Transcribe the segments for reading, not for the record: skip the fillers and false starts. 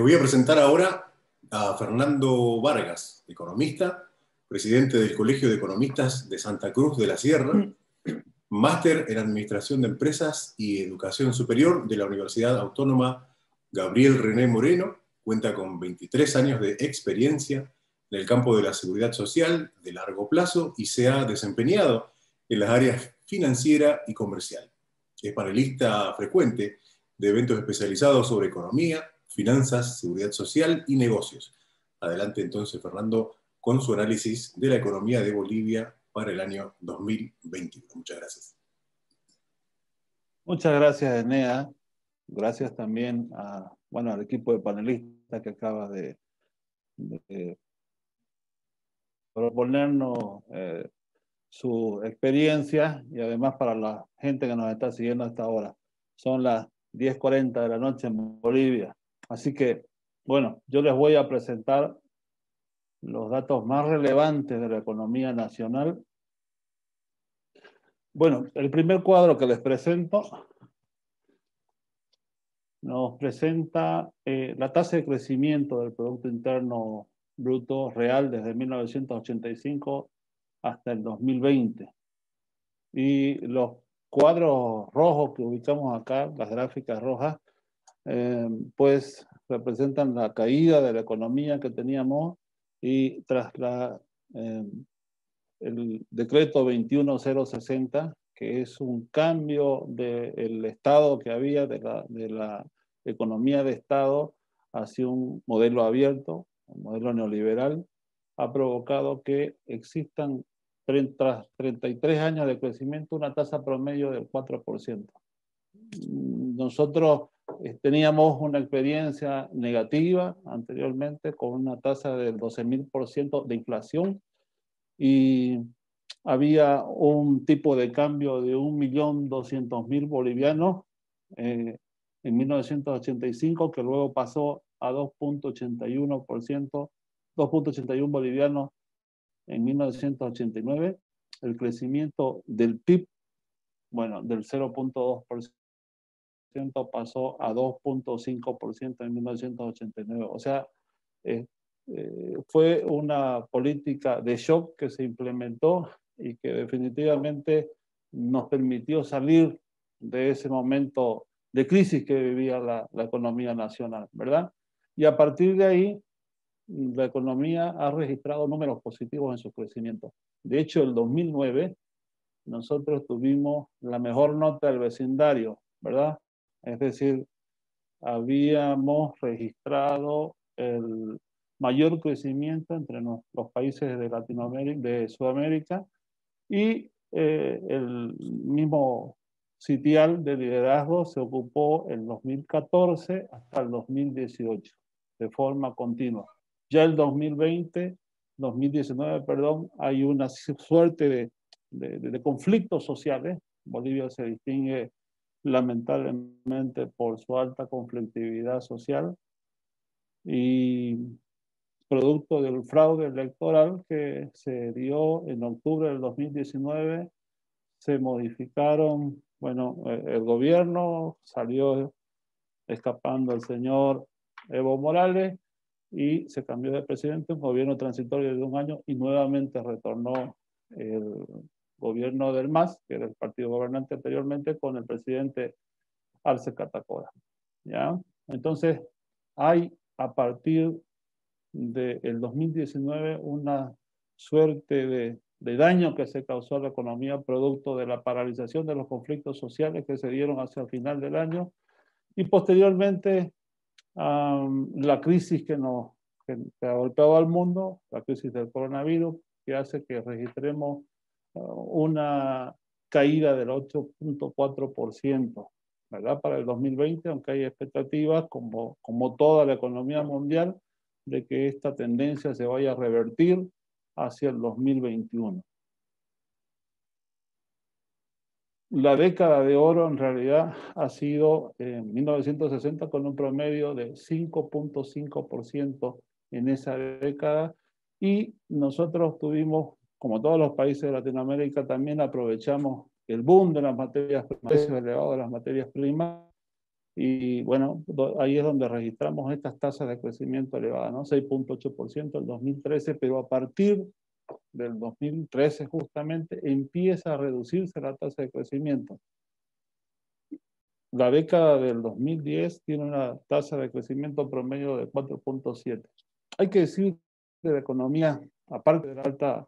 voy a presentar ahora a Fernando Vargas, economista, presidente del Colegio de Economistas de Santa Cruz de la Sierra, máster en Administración de Empresas y Educación Superior de la Universidad Autónoma Gabriel René Moreno, cuenta con 23 años de experiencia en el campo de la seguridad social de largo plazo y se ha desempeñado en las áreas financiera y comercial. Es panelista frecuente de eventos especializados sobre economía, finanzas, seguridad social y negocios. Adelante entonces, Fernando, con su análisis de la economía de Bolivia para el año 2021. Muchas gracias. Muchas gracias, Enea. Gracias también al equipo de panelistas que acaba de proponernos su experiencia y además para la gente que nos está siguiendo hasta ahora. Son las 10:40 de la noche en Bolivia. Así que, bueno, yo les voy a presentar los datos más relevantes de la economía nacional. Bueno, el primer cuadro que les presento nos presenta la tasa de crecimiento del Producto Interno Bruto real desde 1985 hasta el 2020. Y los cuadros rojos que ubicamos acá, las gráficas rojas, pues representan la caída de la economía que teníamos y tras el decreto 21060, que es un cambio del Estado que había, de la economía de Estado hacia un modelo abierto, un modelo neoliberal, ha provocado que existan tras 33 años de crecimiento una tasa promedio del 4%. Nosotros teníamos una experiencia negativa anteriormente con una tasa del 12.000% de inflación y había un tipo de cambio de 1.200.000 bolivianos en 1985 que luego pasó a 2.81%, 2.81 bolivianos en 1989. El crecimiento del PIB, bueno, del 0.2% pasó a 2.5% en 1989. O sea, fue una política de shock que se implementó y que definitivamente nos permitió salir de ese momento de crisis que vivía la economía nacional, ¿verdad? Y a partir de ahí, la economía ha registrado números positivos en su crecimiento. De hecho, el 2009 nosotros tuvimos la mejor nota del vecindario, ¿verdad? Es decir, habíamos registrado el mayor crecimiento entre los países de Latinoamérica, de Sudamérica, y el mismo sitial de liderazgo se ocupó en 2014 hasta el 2018, de forma continua. Ya el 2019, perdón, hay una suerte de conflictos sociales. Bolivia se distingue lamentablemente por su alta conflictividad social y producto del fraude electoral que se dio en octubre del 2019, se modificaron, bueno, el gobierno salió escapando el señor Evo Morales y se cambió de presidente, un gobierno transitorio de 1 año y nuevamente retornó el gobierno del MAS, que era el partido gobernante anteriormente, con el presidente Arce Catacora, ¿ya? Entonces, hay a partir del 2019 una suerte de daño que se causó a la economía producto de la paralización de los conflictos sociales que se dieron hacia el final del año y posteriormente la crisis que ha golpeado al mundo, la crisis del coronavirus, que hace que registremos una caída del 8.4%, ¿verdad? Para el 2020, aunque hay expectativas, como toda la economía mundial, de que esta tendencia se vaya a revertir hacia el 2021. La década de oro en realidad ha sido en 1960 con un promedio de 5.5% en esa década y nosotros tuvimos, como todos los países de Latinoamérica, también aprovechamos el boom de las materias primas, el precio elevado de las materias primas Y bueno, ahí es donde registramos estas tasas de crecimiento elevadas, ¿no? 6.8% en 2013, pero a partir del 2013 justamente empieza a reducirse la tasa de crecimiento. La década del 2010 tiene una tasa de crecimiento promedio de 4.7. Hay que decir de la economía, aparte de la alta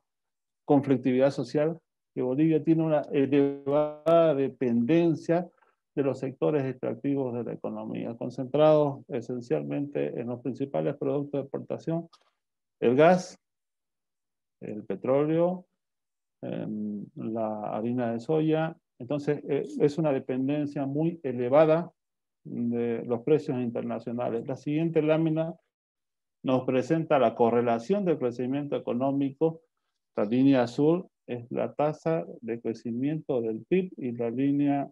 conflictividad social, que Bolivia tiene una elevada dependencia de los sectores extractivos de la economía, concentrados esencialmente en los principales productos de exportación: el gas, el petróleo, la harina de soya. Entonces, es una dependencia muy elevada de los precios internacionales. La siguiente lámina nos presenta la correlación del crecimiento económico. La línea azul es la tasa de crecimiento del PIB y la línea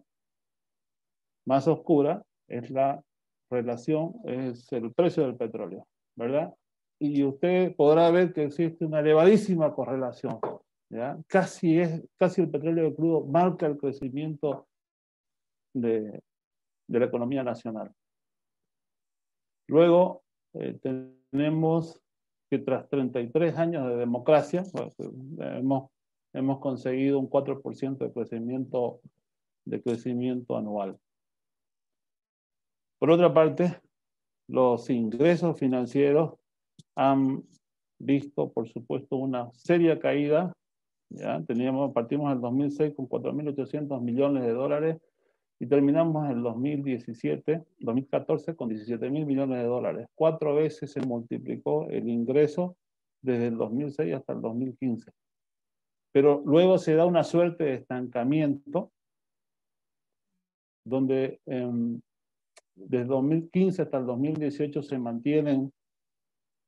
más oscura es la relación, es el precio del petróleo, ¿verdad? Y usted podrá ver que existe una elevadísima correlación, ¿ya? Casi el petróleo crudo marca el crecimiento de la economía nacional. Luego tenemos que tras 33 años de democracia, pues, hemos conseguido un 4% de crecimiento anual. Por otra parte, los ingresos financieros han visto, por supuesto, una seria caída. ¿Ya? Partimos en el 2006 con 4.800 millones de dólares y terminamos en el 2014 con 17.000 millones de dólares. 4 veces se multiplicó el ingreso desde el 2006 hasta el 2015. Pero luego se da una suerte de estancamiento, donde desde 2015 hasta el 2018 se mantienen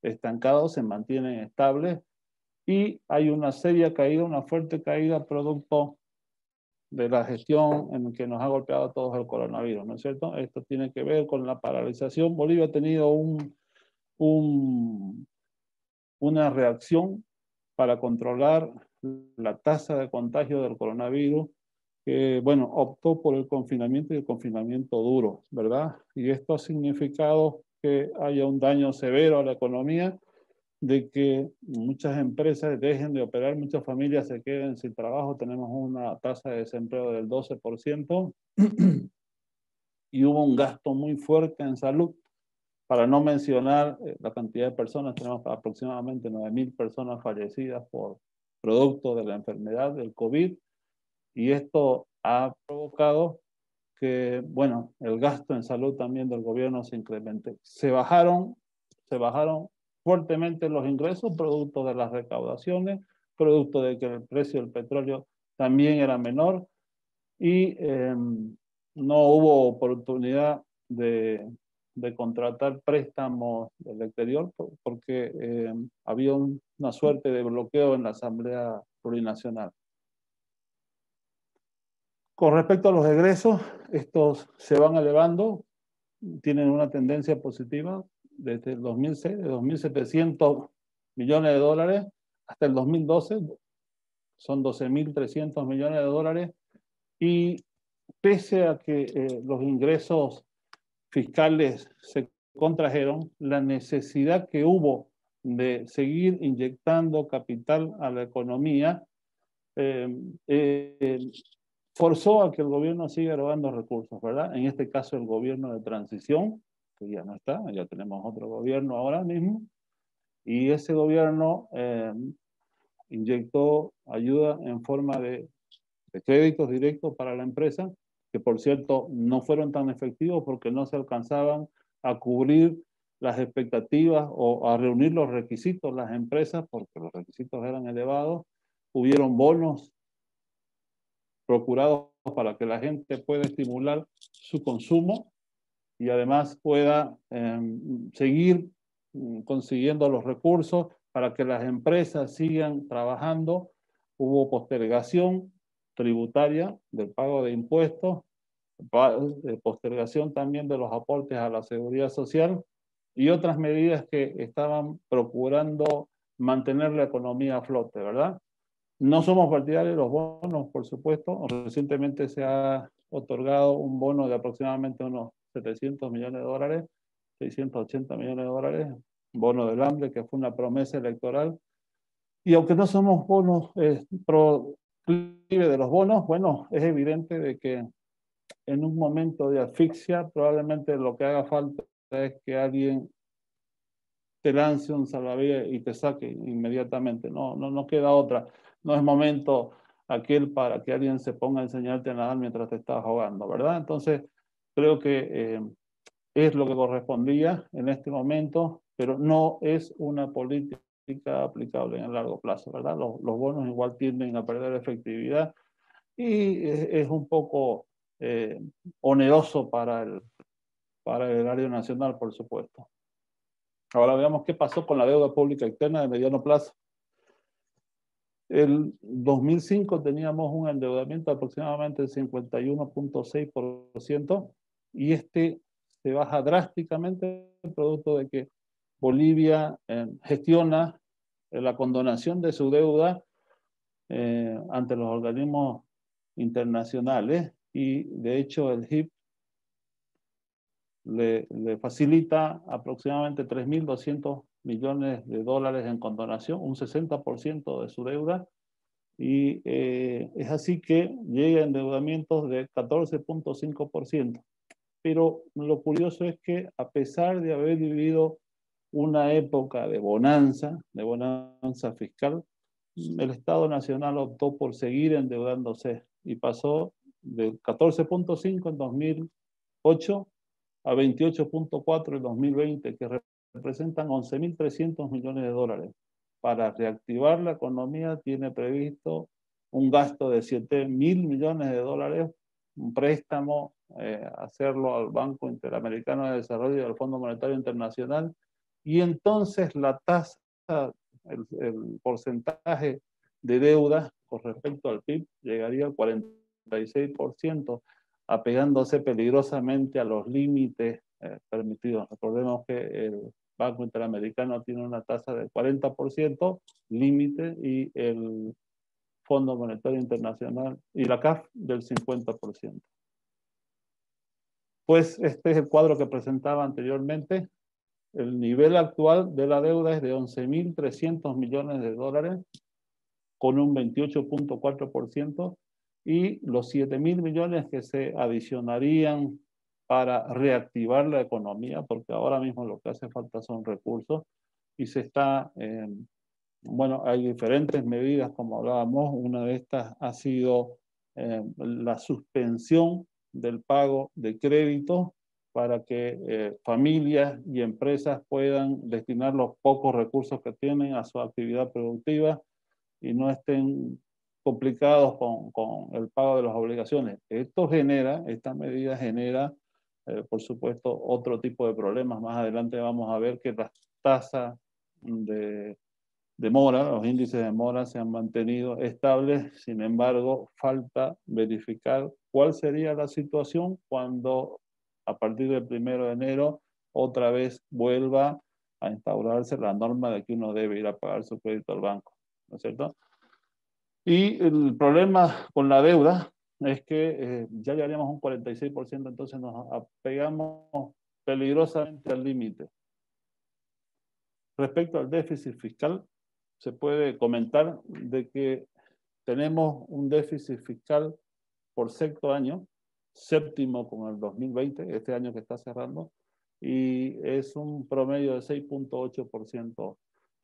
estancados, se mantienen estables, y hay una seria caída, una fuerte caída producto de la gestión en que nos ha golpeado a todos el coronavirus, ¿no es cierto? Esto tiene que ver con la paralización. Bolivia ha tenido una reacción para controlar la tasa de contagio del coronavirus, que, bueno, optó por el confinamiento y el confinamiento duro, ¿verdad? Y esto ha significado que haya un daño severo a la economía, de que muchas empresas dejen de operar, muchas familias se queden sin trabajo. Tenemos una tasa de desempleo del 12% y hubo un gasto muy fuerte en salud, para no mencionar la cantidad de personas. Tenemos aproximadamente 9.000 personas fallecidas por producto de la enfermedad del COVID, y esto ha provocado que, bueno, el gasto en salud también del gobierno se incremente. Se bajaron fuertemente los ingresos, producto de las recaudaciones, producto de que el precio del petróleo también era menor, y no hubo oportunidad de contratar préstamos del exterior porque había una suerte de bloqueo en la Asamblea Plurinacional. Con respecto a los egresos, estos se van elevando, tienen una tendencia positiva desde el 2006, de 2.700 millones de dólares hasta el 2012, son 12.300 millones de dólares, y pese a que los ingresos fiscales se contrajeron, la necesidad que hubo de seguir inyectando capital a la economía forzó a que el gobierno siga erogando recursos, ¿verdad? En este caso el gobierno de transición, que ya no está, ya tenemos otro gobierno ahora mismo, y ese gobierno inyectó ayuda en forma de créditos directos para la empresa, que por cierto no fueron tan efectivos porque no se alcanzaban a cubrir las expectativas o a reunir los requisitos las empresas, porque los requisitos eran elevados. Hubieron bonos procurados para que la gente pueda estimular su consumo y además pueda seguir consiguiendo los recursos para que las empresas sigan trabajando. Hubo postergación tributaria del pago de impuestos, postergación también de los aportes a la seguridad social y otras medidas que estaban procurando mantener la economía a flote, ¿verdad? No somos partidarios de los bonos, por supuesto. Recientemente se ha otorgado un bono de aproximadamente unos 700 millones de dólares, 680 millones de dólares, bono del hambre, que fue una promesa electoral. Y aunque no somos bonos proclive de los bonos, bueno, es evidente de que en un momento de asfixia probablemente lo que haga falta es que alguien te lance un salvavidas y te saque inmediatamente. No queda otra. No es momento aquel para que alguien se ponga a enseñarte a nadar mientras te estás ahogando, ¿verdad? Entonces, creo que es lo que correspondía en este momento, pero no es una política aplicable en el largo plazo, ¿verdad? Los bonos igual tienden a perder efectividad y es un poco oneroso para el erario nacional, por supuesto. Ahora veamos qué pasó con la deuda pública externa de mediano plazo. El 2005 teníamos un endeudamiento de aproximadamente del 51.6% y este se baja drásticamente producto de que Bolivia gestiona la condonación de su deuda ante los organismos internacionales y de hecho el HIP le facilita aproximadamente 3.200 millones de dólares en condonación, un 60% de su deuda, y es así que llega a endeudamientos de 14.5%. Pero lo curioso es que a pesar de haber vivido una época de bonanza fiscal, el Estado Nacional optó por seguir endeudándose y pasó del 14.5 en 2008 a 28.4 en 2020, que representan 11.300 millones de dólares. Para reactivar la economía tiene previsto un gasto de 7.000 millones de dólares, un préstamo, hacerlo al Banco Interamericano de Desarrollo y al Fondo Monetario Internacional, y entonces la tasa, el porcentaje de deuda con respecto al PIB llegaría al 46%, apegándose peligrosamente a los límites permitidos. Recordemos que el Banco Interamericano tiene una tasa del 40% límite y el Fondo Monetario Internacional y la CAF del 50%. Pues este es el cuadro que presentaba anteriormente. El nivel actual de la deuda es de 11.300 millones de dólares con un 28.4%. Y los 7.000 millones que se adicionarían para reactivar la economía, porque ahora mismo lo que hace falta son recursos, y se está, bueno, hay diferentes medidas, como hablábamos, una de estas ha sido la suspensión del pago de créditos para que familias y empresas puedan destinar los pocos recursos que tienen a su actividad productiva y no estén complicados con el pago de las obligaciones. Esta medida genera, por supuesto, otro tipo de problemas. Más adelante vamos a ver que las tasas de mora, los índices de mora se han mantenido estables, sin embargo, falta verificar cuál sería la situación cuando a partir del 1 de enero otra vez vuelva a instaurarse la norma de que uno debe ir a pagar su crédito al banco, ¿no es cierto? Y el problema con la deuda es que ya llegaríamos a un 46%, entonces nos apegamos peligrosamente al límite. Respecto al déficit fiscal, se puede comentar de que tenemos un déficit fiscal por sexto año, séptimo con el 2020, este año que está cerrando, y es un promedio de 6.8%.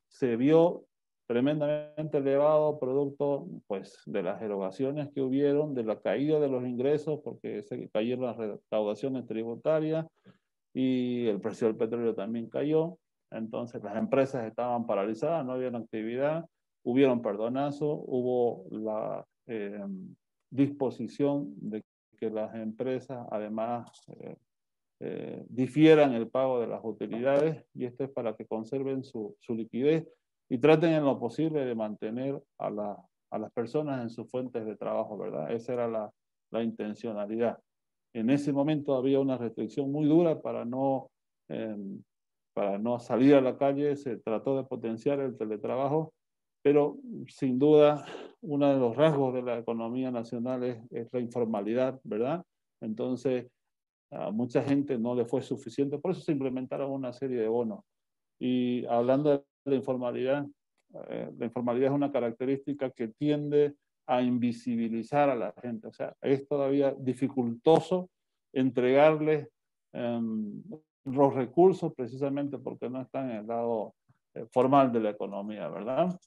Se vio tremendamente elevado producto pues, de las erogaciones que hubieron, de la caída de los ingresos, porque se cayeron las recaudaciones tributarias y el precio del petróleo también cayó. Entonces las empresas estaban paralizadas, no había actividad, hubieron perdonazos, hubo la disposición de que las empresas además difieran el pago de las utilidades, y esto es para que conserven su liquidez y traten en lo posible de mantener a las personas en sus fuentes de trabajo, ¿verdad? Esa era la intencionalidad. En ese momento había una restricción muy dura para no salir a la calle, se trató de potenciar el teletrabajo, pero sin duda uno de los rasgos de la economía nacional es la informalidad, ¿verdad? Entonces A mucha gente no le fue suficiente, por eso se implementaron una serie de bonos. Y hablando de la informalidad es una característica que tiende a invisibilizar a la gente. O sea, es todavía dificultoso entregarles los recursos precisamente porque no están en el lado formal de la economía, ¿verdad?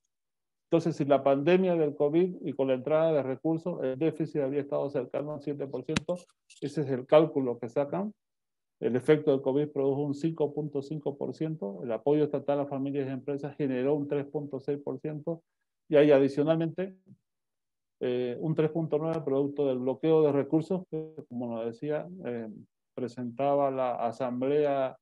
Entonces, si la pandemia del COVID y con la entrada de recursos, el déficit había estado cercano al 7%, ese es el cálculo que sacan. El efecto del COVID produjo un 5.5%, el apoyo estatal a familias y empresas generó un 3.6%, y hay adicionalmente un 3.9% producto del bloqueo de recursos, que como lo decía, presentaba la Asamblea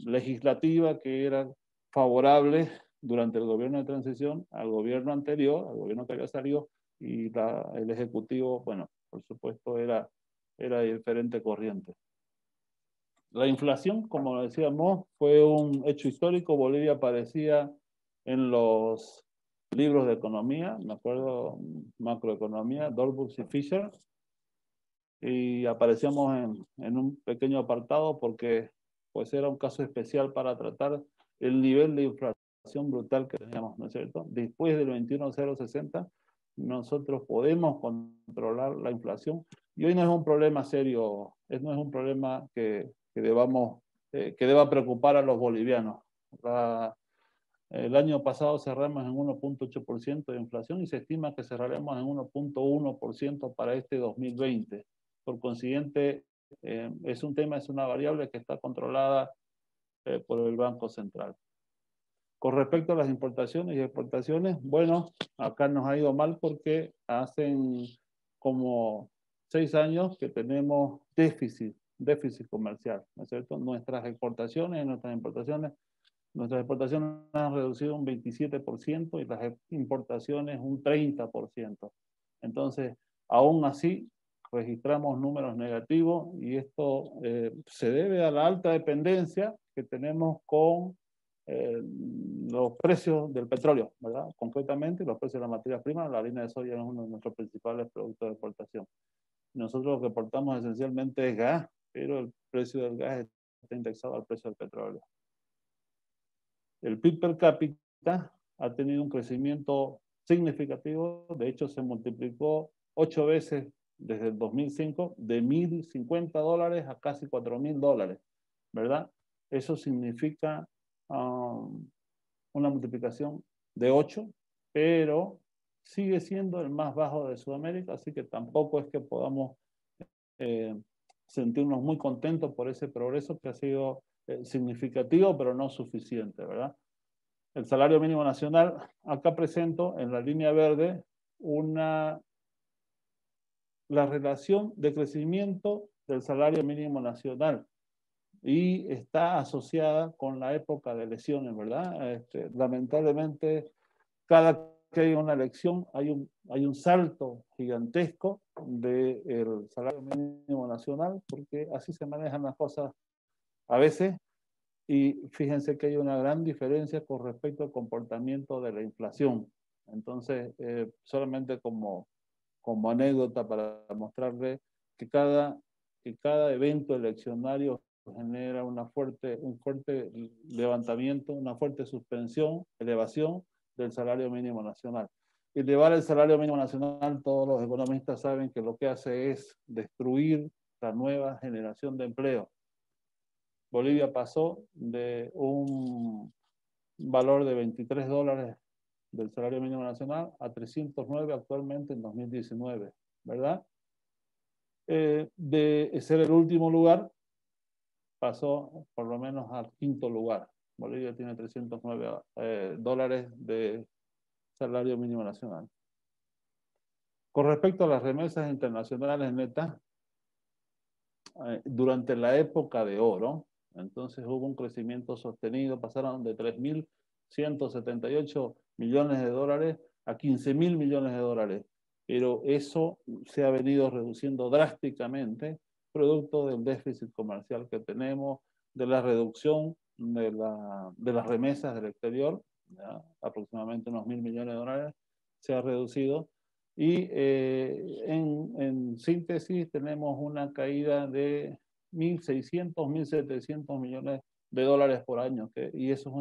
Legislativa que era favorable durante el gobierno de transición al gobierno anterior, al gobierno que había salido, y el Ejecutivo, bueno, por supuesto, era de diferente corriente. La inflación, como decíamos, fue un hecho histórico. Bolivia aparecía en los libros de economía, me acuerdo, macroeconomía, Dolbus y Fisher, y aparecíamos en un pequeño apartado porque pues era un caso especial para tratar el nivel de inflación brutal que teníamos, ¿no es cierto? Después del 21.060, nosotros podemos controlar la inflación, y hoy no es un problema serio, no es un problema que deba preocupar a los bolivianos. El año pasado cerramos en 1.8% de inflación y se estima que cerraremos en 1.1% para este 2020. Por consiguiente, es una variable que está controlada por el Banco Central. Con respecto a las importaciones y exportaciones, bueno, acá nos ha ido mal porque hacen como 6 años que tenemos déficit comercial, ¿no es cierto? Nuestras exportaciones han reducido un 27% y las importaciones un 30%. Entonces, aún así, registramos números negativos, y esto se debe a la alta dependencia que tenemos con los precios del petróleo, ¿verdad? Concretamente, los precios de las materias primas. La harina de soya es uno de nuestros principales productos de exportación. Nosotros lo que exportamos esencialmente es gas, pero el precio del gas está indexado al precio del petróleo. El PIB per cápita ha tenido un crecimiento significativo, de hecho se multiplicó 8 veces desde el 2005, de $1.050 a casi $4.000, ¿verdad? Eso significa una multiplicación de 8, pero sigue siendo el más bajo de Sudamérica, así que tampoco es que podamos sentirnos muy contentos por ese progreso que ha sido significativo, pero no suficiente, ¿verdad? El salario mínimo nacional, acá presento en la línea verde la relación de crecimiento del salario mínimo nacional, y está asociada con la época de elecciones, ¿verdad? Lamentablemente, cada que hay una elección hay un salto gigantesco del salario mínimo nacional, porque así se manejan las cosas a veces. Y fíjense que hay una gran diferencia con respecto al comportamiento de la inflación. Entonces, solamente como anécdota para mostrarle que cada evento eleccionario genera un fuerte levantamiento, una fuerte suspensión, elevación del salario mínimo nacional. Elevar el salario mínimo nacional, todos los economistas saben que lo que hace es destruir la nueva generación de empleo. Bolivia pasó de un valor de $23 del salario mínimo nacional a 309 actualmente en 2019, ¿verdad? De ser el último lugar, pasó por lo menos al 5º lugar. Bolivia tiene 309 dólares de salario mínimo nacional. Con respecto a las remesas internacionales netas, durante la época de oro, entonces hubo un crecimiento sostenido, pasaron de 3.178 millones de dólares a 15.000 millones de dólares, pero eso se ha venido reduciendo drásticamente, producto del déficit comercial que tenemos, de la reducción de las remesas del exterior, ¿ya? Aproximadamente unos 1.000 millones de dólares se ha reducido, Y en síntesis tenemos una caída de 1.600, 1.700 millones de dólares por año, y eso es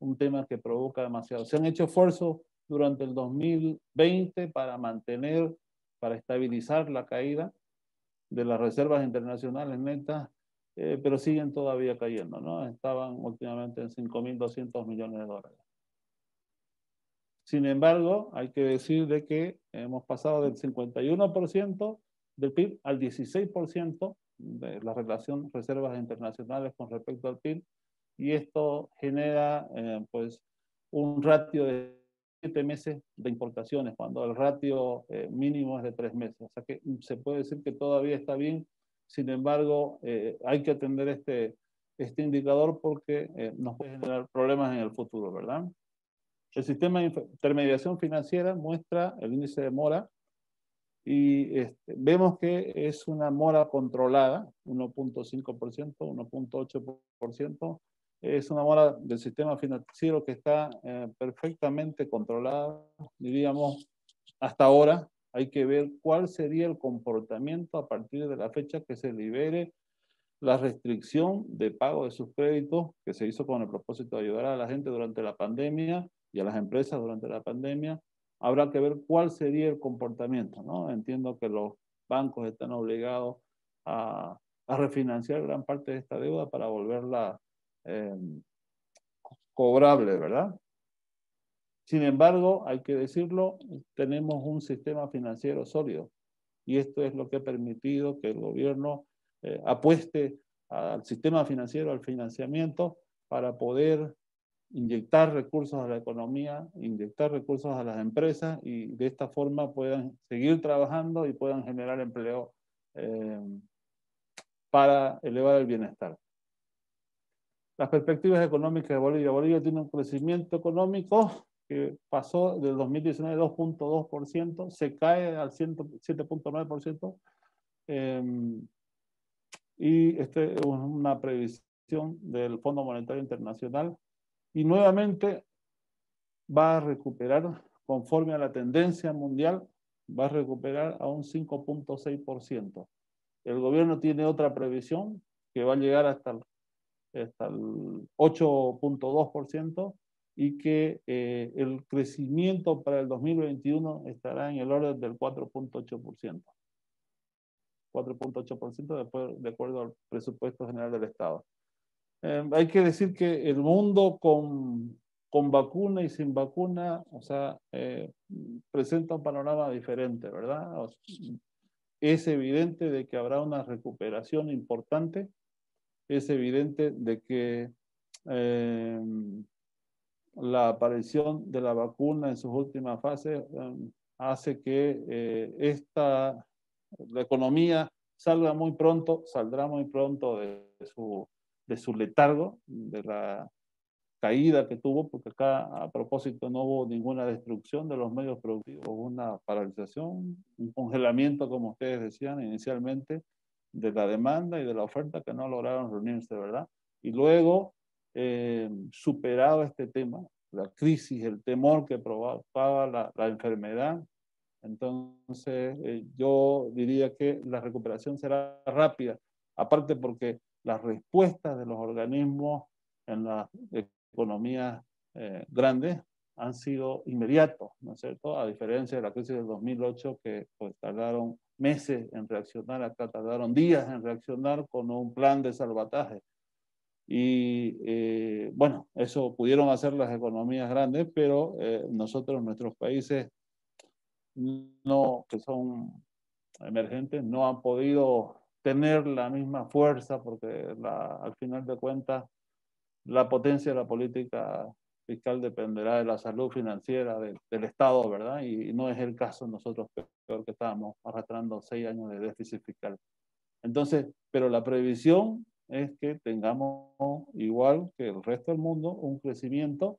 un tema que provoca demasiado. Se han hecho esfuerzos durante el 2020 para mantener, para estabilizar la caída de las reservas internacionales netas, pero siguen todavía cayendo, ¿no? Estaban últimamente en 5.200 millones de dólares. Sin embargo, hay que decir de que hemos pasado del 51% del PIB al 16% de la relación reservas internacionales con respecto al PIB, y esto genera pues un ratio de 7 meses de importaciones, cuando el ratio mínimo es de 3 meses. O sea que se puede decir que todavía está bien. Sin embargo, hay que atender este indicador porque nos puede generar problemas en el futuro, ¿verdad? El sistema de intermediación financiera muestra el índice de mora y vemos que es una mora controlada, 1.5%, 1.8%. Es una mora del sistema financiero que está perfectamente controlada, diríamos, hasta ahora. Hay que ver cuál sería el comportamiento a partir de la fecha que se libere la restricción de pago de sus créditos que se hizo con el propósito de ayudar a la gente durante la pandemia y a las empresas durante la pandemia. Habrá que ver cuál sería el comportamiento, ¿no? Entiendo que los bancos están obligados a refinanciar gran parte de esta deuda para volverla cobrable, ¿verdad? Sin embargo, hay que decirlo, tenemos un sistema financiero sólido y esto es lo que ha permitido que el gobierno apueste al sistema financiero, al financiamiento, para poder inyectar recursos a la economía, inyectar recursos a las empresas y de esta forma puedan seguir trabajando y puedan generar empleo para elevar el bienestar. Las perspectivas económicas de Bolivia. Bolivia tiene un crecimiento económico que pasó del 2019 2.2%, se cae al 7.9%. Y esta es una previsión del Fondo Monetario Internacional, y nuevamente va a recuperar, conforme a la tendencia mundial, va a recuperar a un 5.6%. El gobierno tiene otra previsión que va a llegar hasta el 8.2%, y que el crecimiento para el 2021 estará en el orden del 4.8%. 4.8% de acuerdo al presupuesto general del Estado. Hay que decir que el mundo con vacuna y sin vacuna, o sea, presenta un panorama diferente, ¿verdad? O sea, es evidente de que habrá una recuperación importante, es evidente de que la aparición de la vacuna en sus últimas fases hace que la economía saldrá muy pronto de su letargo, de la caída que tuvo, porque acá a propósito no hubo ninguna destrucción de los medios productivos, hubo una paralización, un congelamiento, como ustedes decían inicialmente, de la demanda y de la oferta que no lograron reunirse, ¿verdad? Y luego, superado este tema, la crisis, el temor que provocaba la enfermedad, entonces yo diría que la recuperación será rápida, aparte porque las respuestas de los organismos en las economías grandes han sido inmediatos, ¿no es cierto? A diferencia de la crisis del 2008, que pues, tardaron meses en reaccionar, acá tardaron días en reaccionar con un plan de salvataje. Y bueno, eso pudieron hacer las economías grandes, pero nosotros, nuestros países no, que son emergentes, no han podido tener la misma fuerza, porque al final de cuentas la potencia de la política fiscal dependerá de la salud financiera del Estado, ¿verdad? Y no es el caso nosotros, peor que estábamos arrastrando 6 años de déficit fiscal. Entonces, pero la previsión es que tengamos, igual que el resto del mundo, un crecimiento,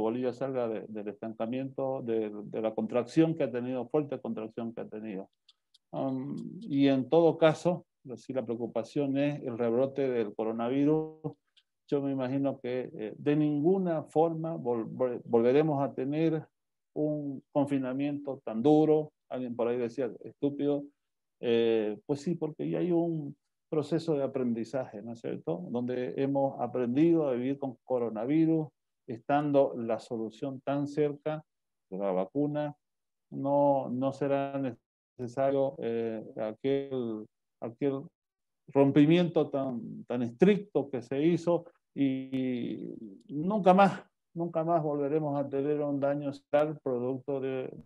Bolivia salga del estancamiento, de la contracción que ha tenido, fuerte contracción que ha tenido. Y en todo caso, si la preocupación es el rebrote del coronavirus, yo me imagino que de ninguna forma volveremos a tener un confinamiento tan duro. Alguien por ahí decía, estúpido. Pues sí, porque ya hay un proceso de aprendizaje, ¿no es cierto? Donde hemos aprendido a vivir con coronavirus, estando la solución tan cerca de la vacuna. No será necesario aquel rompimiento tan estricto que se hizo, y nunca más volveremos a tener un daño tal producto de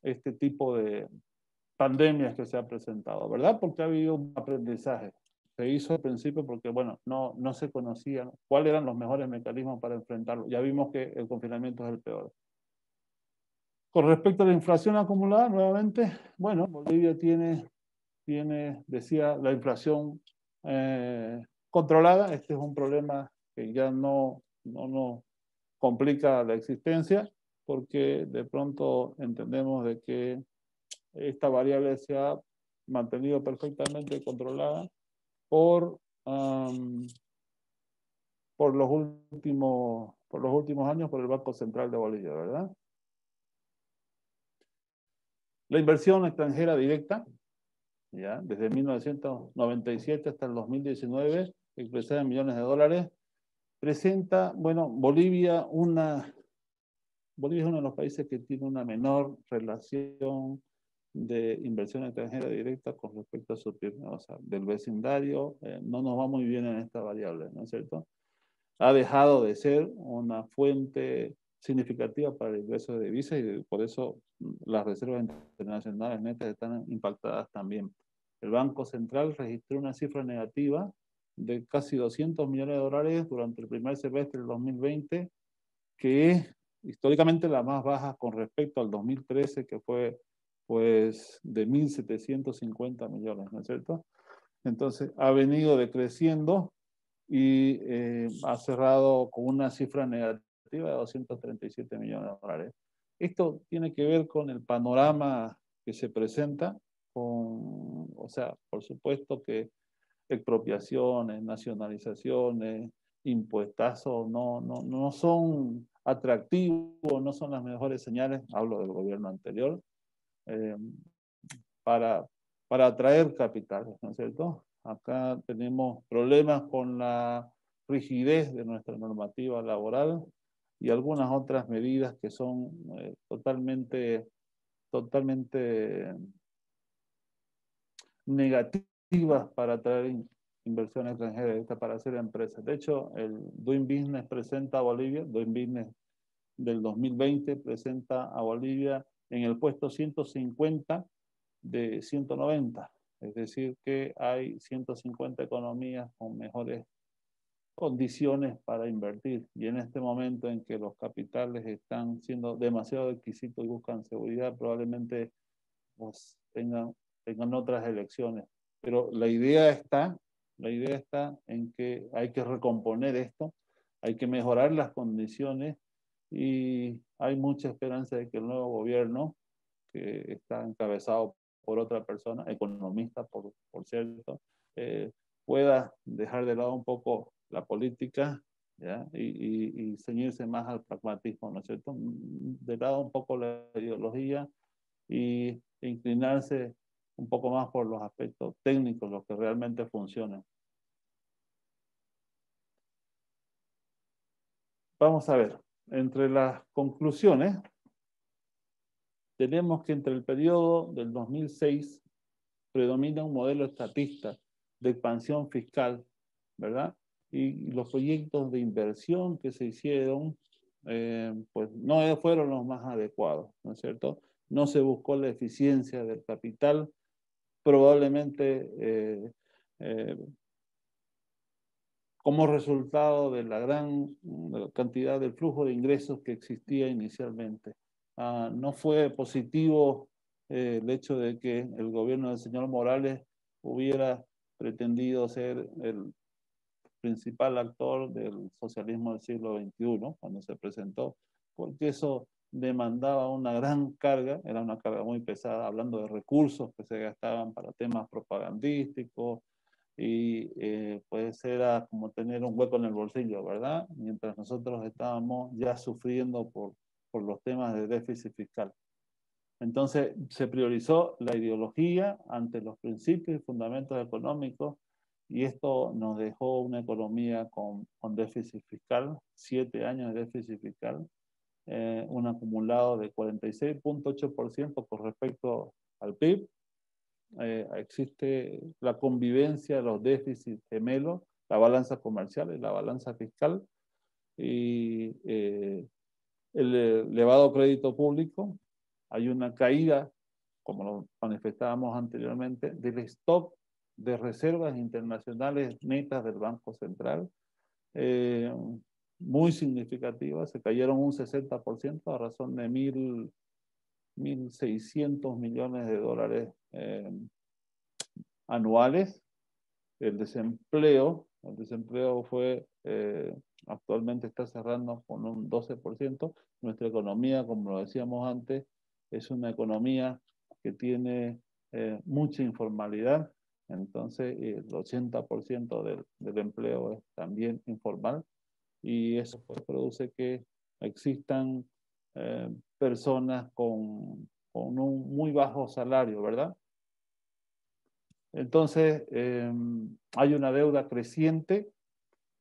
este tipo de pandemias que se ha presentado, ¿verdad? Porque ha habido un aprendizaje. Se hizo al principio porque, bueno, no se conocían cuáles eran los mejores mecanismos para enfrentarlo. Ya vimos que el confinamiento es el peor. Con respecto a la inflación acumulada, nuevamente, bueno, Bolivia tiene, decía, la inflación controlada. Este es un problema que ya no nos complica la existencia, porque de pronto entendemos de que esta variable se ha mantenido perfectamente controlada por los últimos años por el Banco Central de Bolivia, ¿verdad? La inversión extranjera directa, ¿ya? Desde 1997 hasta el 2019, expresada en millones de dólares, presenta, bueno, Bolivia es uno de los países que tiene una menor relación de inversión extranjera directa con respecto a su PIB, o sea, del vecindario. No nos va muy bien en esta variable, ¿no es cierto? Ha dejado de ser una fuente significativa para el ingreso de divisas, y por eso las reservas internacionales netas están impactadas también. El Banco Central registró una cifra negativa de casi 200 millones de dólares durante el primer semestre del 2020, que es históricamente la más baja con respecto al 2013, que fue pues de 1.750 millones, ¿no es cierto? Entonces ha venido decreciendo y ha cerrado con una cifra negativa de 237 millones de dólares. Esto tiene que ver con el panorama que se presenta, o sea, por supuesto que expropiaciones, nacionalizaciones, impuestazos no son atractivos, no son las mejores señales, hablo del gobierno anterior, eh, para atraer capitales, ¿no es cierto? Acá tenemos problemas con la rigidez de nuestra normativa laboral y algunas otras medidas que son totalmente negativas para atraer inversión extranjera directa, para hacer empresas. De hecho, el Doing Business presenta a Bolivia, Doing Business del 2020 presenta a Bolivia en el puesto 150 de 190. Es decir, que hay 150 economías con mejores condiciones para invertir. Y en este momento en que los capitales están siendo demasiado exquisitos y buscan seguridad, probablemente pues, tengan otras elecciones. Pero la idea está en que hay que recomponer esto, hay que mejorar las condiciones, y hay mucha esperanza de que el nuevo gobierno, que está encabezado por otra persona, economista por cierto, pueda dejar de lado un poco la política, ¿ya? Y ceñirse más al pragmatismo, ¿no es cierto? De lado un poco la ideología y inclinarse un poco más por los aspectos técnicos, los que realmente funcionan. Vamos a ver, entre las conclusiones, tenemos que entre el periodo del 2006 predomina un modelo estatista de expansión fiscal, ¿verdad? Y los proyectos de inversión que se hicieron, pues no fueron los más adecuados, ¿no es cierto? No se buscó la eficiencia del capital, probablemente como resultado de la gran cantidad del flujo de ingresos que existía inicialmente. No fue positivo el hecho de que el gobierno del señor Morales hubiera pretendido ser el principal actor del socialismo del siglo XXI cuando se presentó, porque eso demandaba una gran carga, era una carga muy pesada, hablando de recursos que se gastaban para temas propagandísticos, y pues era como tener un hueco en el bolsillo, ¿verdad? Mientras nosotros estábamos ya sufriendo por por los temas de déficit fiscal. Entonces se priorizó la ideología ante los principios y fundamentos económicos, y esto nos dejó una economía con déficit fiscal, 7 años de déficit fiscal, un acumulado de 46.8% con respecto al PIB. Existe la convivencia de los déficits gemelos, la balanza comercial y la balanza fiscal, y el elevado crédito público. Hay una caída, como lo manifestábamos anteriormente, del stock de reservas internacionales netas del Banco Central, muy significativa. Se cayeron un 60% a razón de 1.600 millones de dólares anuales. El desempleo fue, actualmente está cerrando con un 12%. Nuestra economía, como lo decíamos antes, es una economía que tiene mucha informalidad. Entonces, el 80% del empleo es también informal, y eso pues produce que existan personas con un muy bajo salario, ¿verdad? Entonces, hay una deuda creciente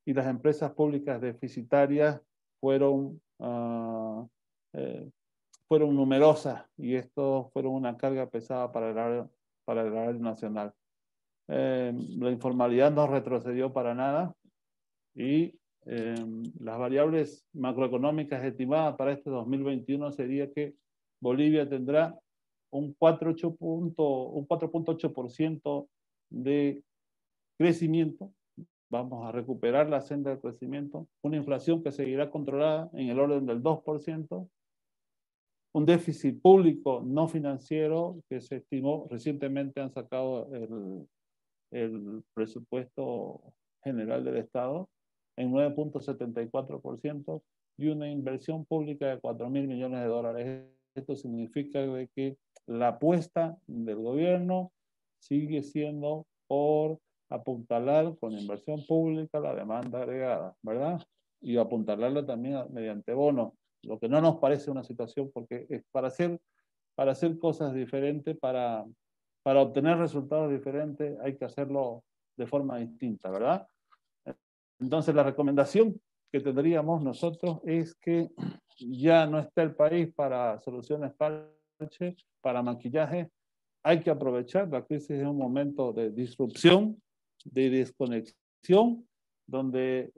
y las empresas públicas deficitarias fueron numerosas, y estos fueron una carga pesada para el erario nacional. La informalidad no retrocedió para nada, y las variables macroeconómicas estimadas para este 2021 sería que Bolivia tendrá un 4.8% de crecimiento. Vamos a recuperar la senda de crecimiento, una inflación que seguirá controlada en el orden del 2%, un déficit público no financiero que se estimó, recientemente han sacado el presupuesto general del Estado en 9.74%, y una inversión pública de 4.000 millones de dólares. Esto significa de que la apuesta del gobierno sigue siendo por apuntalar con inversión pública la demanda agregada, ¿verdad? Y apuntalarla también mediante bonos, lo que no nos parece una situación, porque es para hacer cosas diferentes, para obtener resultados diferentes, hay que hacerlo de forma distinta, ¿verdad? Entonces, la recomendación que tendríamos nosotros es que ya no está el país para soluciones parche, para maquillaje. Hay que aprovechar, la crisis es un momento de disrupción, de desconexión, donde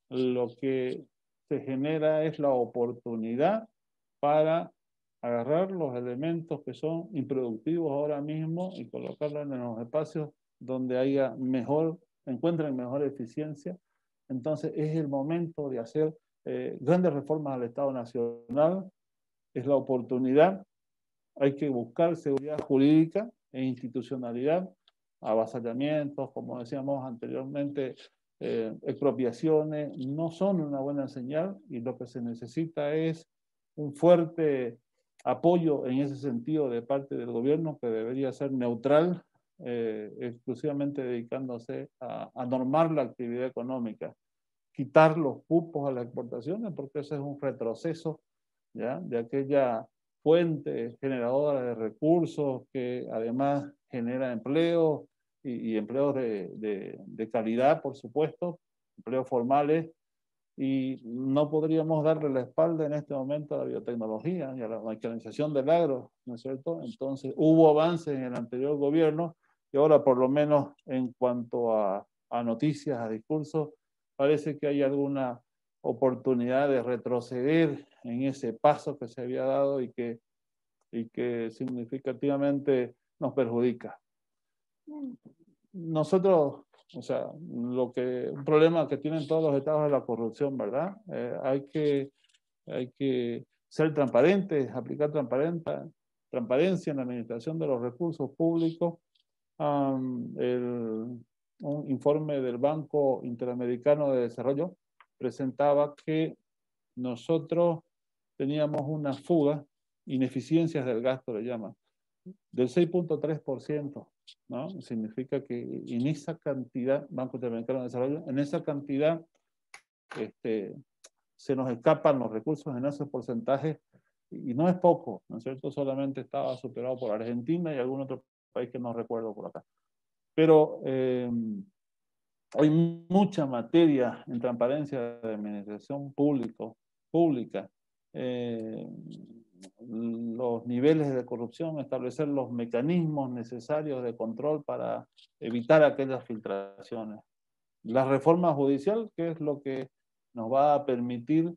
lo que se genera es la oportunidad para agarrar los elementos que son improductivos ahora mismo y colocarlos en los espacios donde encuentren mejor eficiencia. Entonces es el momento de hacer grandes reformas al Estado Nacional, es la oportunidad. Hay que buscar seguridad jurídica e institucionalidad, avasallamientos, como decíamos anteriormente, expropiaciones, no son una buena señal, y lo que se necesita es un fuerte apoyo en ese sentido de parte del gobierno, que debería ser neutral, exclusivamente dedicándose a normar la actividad económica, quitar los cupos a las exportaciones, porque ese es un retroceso, ¿ya?, de aquella fuente generadora de recursos que además genera empleo, y empleos de calidad, por supuesto, empleos formales, y no podríamos darle la espalda en este momento a la biotecnología y a la mecanización del agro, ¿no es cierto? Entonces hubo avances en el anterior gobierno, y ahora, por lo menos en cuanto a noticias, a discursos, parece que hay alguna oportunidad de retroceder en ese paso que se había dado, y que significativamente nos perjudica. Nosotros, o sea, un problema que tienen todos los estados es la corrupción, ¿verdad? Hay que ser transparentes, aplicar transparencia en la administración de los recursos públicos. Un informe del Banco Interamericano de Desarrollo presentaba que nosotros teníamos una fuga, ineficiencias del gasto le llaman, del 6.3%, ¿no? Significa que en esa cantidad, Banco Interamericano de Desarrollo, en esa cantidad se nos escapan los recursos en esos porcentajes, y no es poco, ¿no es cierto? Solamente estaba superado por Argentina y algún otro país que no recuerdo por acá. Pero hay mucha materia en transparencia de administración pública. Los niveles de corrupción, establecer los mecanismos necesarios de control para evitar aquellas filtraciones. La reforma judicial, que es lo que nos va a permitir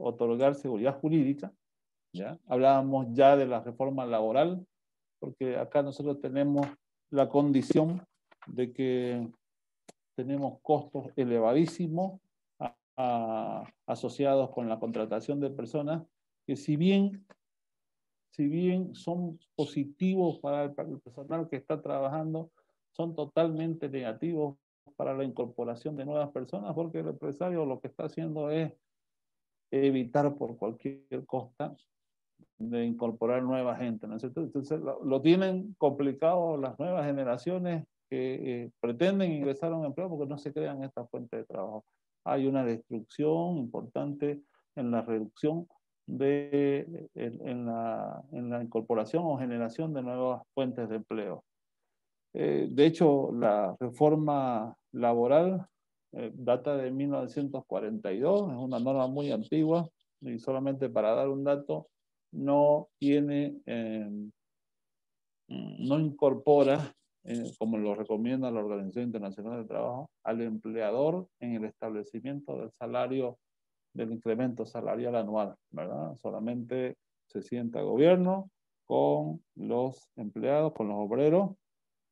otorgar seguridad jurídica, ¿ya? Hablábamos ya de la reforma laboral, porque acá nosotros tenemos la condición de que tenemos costos elevadísimos asociados con la contratación de personas, que si bien son positivos para el personal que está trabajando, son totalmente negativos para la incorporación de nuevas personas, porque el empresario lo que está haciendo es evitar por cualquier costa de incorporar nueva gente, ¿no es cierto? Entonces lo tienen complicado las nuevas generaciones que pretenden ingresar a un empleo porque no se crean estas fuentes de trabajo. Hay una destrucción importante en la reducción en la incorporación o generación de nuevas fuentes de empleo. De hecho, la reforma laboral data de 1942, es una norma muy antigua, y solamente para dar un dato, no incorpora, como lo recomienda la Organización Internacional del Trabajo, al empleador en el establecimiento del salario, del incremento salarial anual, ¿verdad? Solamente se sienta el gobierno con los empleados, con los obreros,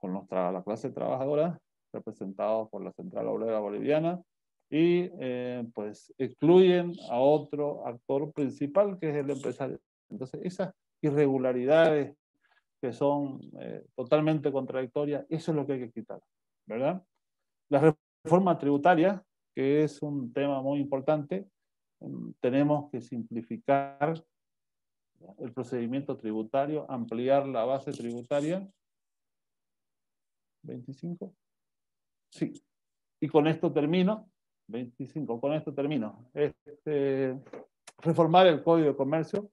con la clase trabajadora, representados por la Central Obrera Boliviana, y pues excluyen a otro actor principal, que es el empresario. Entonces, esas irregularidades que son totalmente contradictorias, eso es lo que hay que quitar, ¿verdad? La reforma tributaria, que es un tema muy importante, tenemos que simplificar el procedimiento tributario, ampliar la base tributaria. 25. Sí. Y con esto termino. 25. Con esto termino. Reformar el Código de Comercio,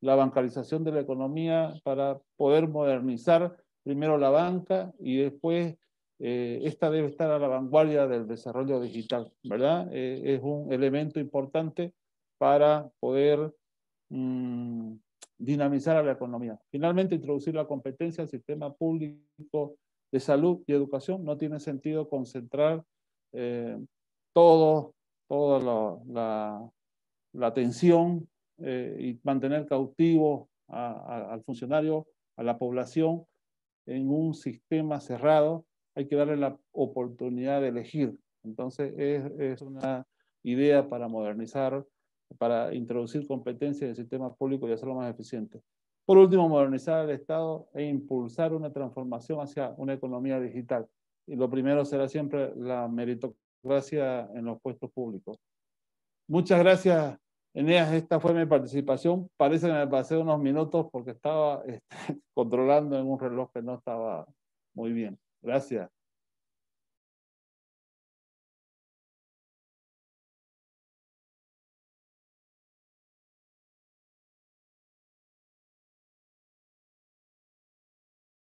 la bancarización de la economía para poder modernizar primero la banca y después esta debe estar a la vanguardia del desarrollo digital, ¿verdad? Es un elemento importante para poder dinamizar a la economía. Finalmente, introducir la competencia al sistema público de salud y educación. No tiene sentido concentrar toda la atención y mantener cautivo al funcionario, a la población, en un sistema cerrado. Hay que darle la oportunidad de elegir. Entonces, es una idea para modernizar, para introducir competencias en el sistema público y hacerlo más eficiente. Por último, modernizar el Estado e impulsar una transformación hacia una economía digital. Y lo primero será siempre la meritocracia en los puestos públicos. Muchas gracias, Eneas. Esta fue mi participación. Parece que me pasé unos minutos porque estaba controlando en un reloj que no estaba muy bien. Gracias.